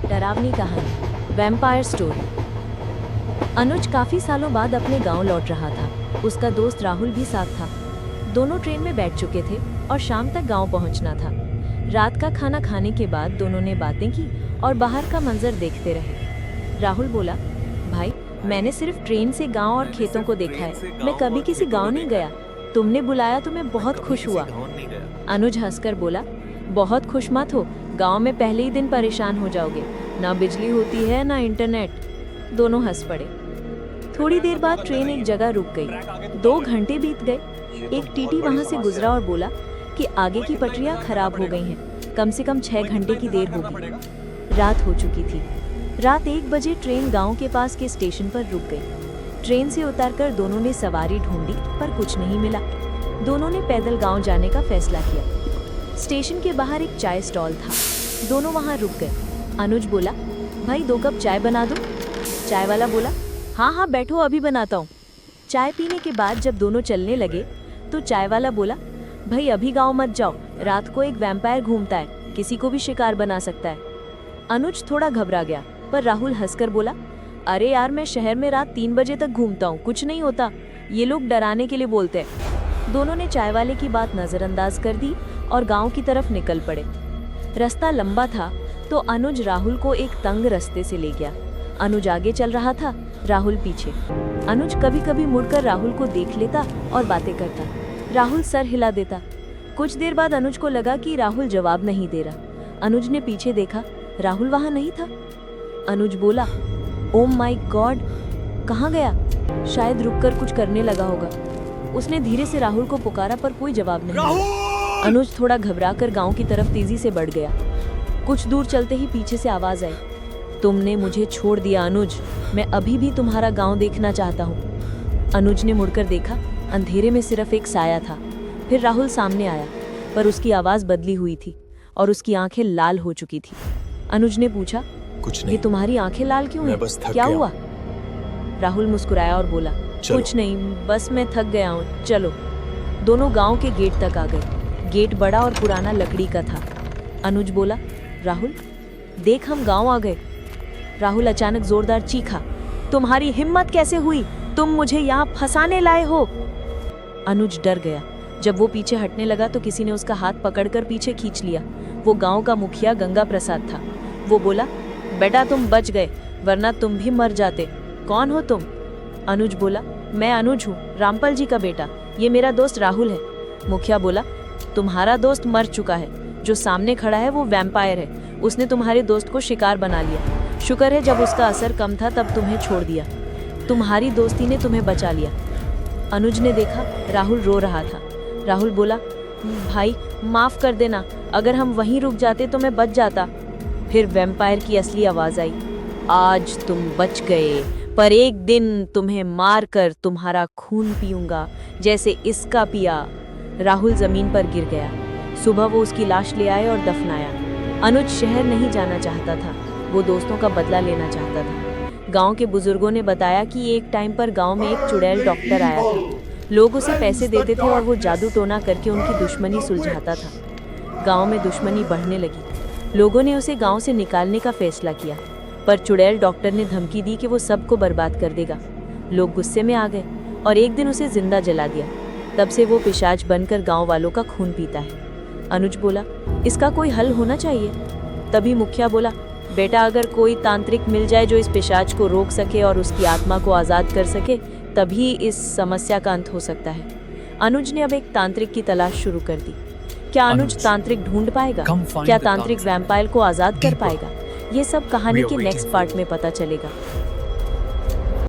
डरावनी कहानी, vampire story. अनुज काफी सालों बाद अपने गांव लौट रहा था। उसका दोस्त राहुल भी साथ था। दोनों ट्रेन में बैठ चुके थे और शाम तक गांव पहुंचना था। रात का खाना खाने के बाद दोनों ने बातें की और बाहर का मंजर देखते रहे। राहुल बोला, भाई मैंने सिर्फ ट्रेन से गांव और खेतों को देखा है, मैं कभी किसी गांव नहीं गया। तुमने बुलाया तो मैं बहुत खुश हुआ। अनुज हंसकर बोला, बहुत खुश मत हो, गांव में पहले ही दिन परेशान हो जाओगे, ना बिजली होती है ना इंटरनेट। दोनों हंस पड़े। थोड़ी देर बाद ट्रेन एक जगह रुक गई। 2 घंटे बीत गए। एक टीटी वहां से गुजरा और बोला कि आगे की पटरियां खराब हो गई हैं, कम से कम 6 घंटे की देर होगी। रात हो चुकी थी। रात 1 बजे ट्रेन गांव के पास के स्टेशन पर रुक गई। ट्रेन से उतरकर दोनों ने सवारी ढूंढी पर कुछ नहीं मिला। दोनों ने पैदल गांव जाने का फैसला किया। स्टेशन के बाहर एक चाय स्टॉल था। दोनों वहां रुक गए। अनुज बोला, भाई 2 कप चाय बना दो। चाय वाला बोला, हाँ बैठो, अभी बनाता हूँ। चाय पीने के बाद जब दोनों चलने लगे तो चाय वाला बोला, भाई अभी गांव मत जाओ, रात को एक वैम्पायर घूमता है, किसी को भी शिकार बना सकता है। अनुज थोड़ा घबरा गया पर राहुल हंसकर बोला, अरे यार मैं शहर में रात 3 बजे तक घूमता हूँ, कुछ नहीं होता, ये लोग डराने के लिए बोलते हैं। दोनों ने चाय वाले की बात नजरअंदाज कर दी और गांव की तरफ निकल पड़े। रास्ता लंबा था तो अनुज राहुल को एक तंग रास्ते से ले गया। अनुज आगे चल रहा था, राहुल पीछे। अनुज कभी कभी मुड़कर राहुल को देख लेता और बातें करता। राहुल सर हिला देता। कुछ देर बाद अनुज को लगा कि राहुल जवाब नहीं दे रहा। अनुज ने पीछे देखा, राहुल वहां नहीं था। अनुज बोला, ओ माय गॉड, कहाँ गया? शायद रुककर कुछ करने लगा होगा। उसने धीरे से राहुल को पुकारा पर कोई जवाब नहीं मिला। अनुज थोड़ा घबराकर गांव की तरफ तेजी से बढ़ गया। कुछ दूर चलते ही पीछे से आवाज आई, तुमने मुझे छोड़ दिया अनुज, मैं अभी भी तुम्हारा गांव देखना चाहता हूँ। अनुज ने मुड़कर देखा, अंधेरे में सिर्फ एक साया था। फिर राहुल सामने आया पर उसकी आवाज बदली हुई थी और उसकी आंखें लाल हो चुकी थी। अनुज ने पूछा, कुछ नहीं। ये तुम्हारी आंखें लाल क्यों हैं? क्या हुआ? राहुल मुस्कुराया और बोला, कुछ नहीं, बस मैं थक गया हूँ, चलो। दोनों गांव के गेट तक आ गए। गेट बड़ा और पुराना लकड़ी का था। अनुज बोला, राहुल देख, हम गांव आ गए। राहुल अचानक जोरदार चीखा, तुम्हारी हिम्मत कैसे हुई? तुम मुझे यहाँ फंसाने लाए हो। अनुज डर गया। जब वो पीछे हटने लगा तो किसी ने उसका हाथ पकड़कर पीछे खींच लिया। वो गांव का मुखिया गंगा प्रसाद था। वो बोला, बेटा तुम बच गए, वरना तुम भी मर जाते। कौन हो तुम? अनुज बोला, मैं अनुज हूँ, रामपाल जी का बेटा, ये मेरा दोस्त राहुल है। मुखिया बोला, तुम्हारा दोस्त मर चुका है, जो सामने खड़ा है वो वैम्पायर है, उसने तुम्हारे दोस्त को शिकार बना लिया। शुक्र है जब उसका असर कम था तब तुम्हें छोड़ दिया, तुम्हारी दोस्ती ने तुम्हें बचा लिया। अनुज ने देखा राहुल रो रहा था। राहुल बोला, भाई माफ कर देना, अगर हम वहीं रुक जाते तो मैं बच जाता। फिर वैम्पायर की असली आवाज आई, आज तुम बच गए, पर एक दिन तुम्हें मार कर तुम्हारा खून पीऊंगा, जैसे इसका पिया। राहुल जमीन पर गिर गया। सुबह वो उसकी लाश ले आए और दफनाया। अनुज शहर नहीं जाना चाहता था, वो दोस्तों का बदला लेना चाहता था। गांव के बुजुर्गों ने बताया कि एक टाइम पर गांव में एक चुड़ैल डॉक्टर आया था। लोग उसे पैसे देते थे और वो जादू टोना करके उनकी दुश्मनी सुलझाता था। गांव में दुश्मनी बढ़ने लगी। लोगों ने उसे गांव से निकालने का फैसला किया, पर चुड़ैल डॉक्टर ने धमकी दी कि वो सबको बर्बाद कर देगा। लोग गुस्से में आ गए और एक दिन उसे जिंदा जला दिया। तब से वो पिशाच बनकर गांव वालों का खून पीता है। अनुज बोला, इसका कोई हल होना चाहिए। तभी मुखिया बोला, बेटा अगर कोई तांत्रिक मिल जाए जो इस पिशाच को रोक सके और उसकी आत्मा को आज़ाद कर सके, तभी इस समस्या का अंत हो सकता है। अनुज ने अब एक तांत्रिक की तलाश शुरू कर दी। क्या अनुज तांत्रिक ढूंढ पाएगा? क्या तांत्रिक वैम्पायर को आज़ाद कर पाएगा? ये सब कहानी के नेक्स्ट पार्ट में पता चलेगा।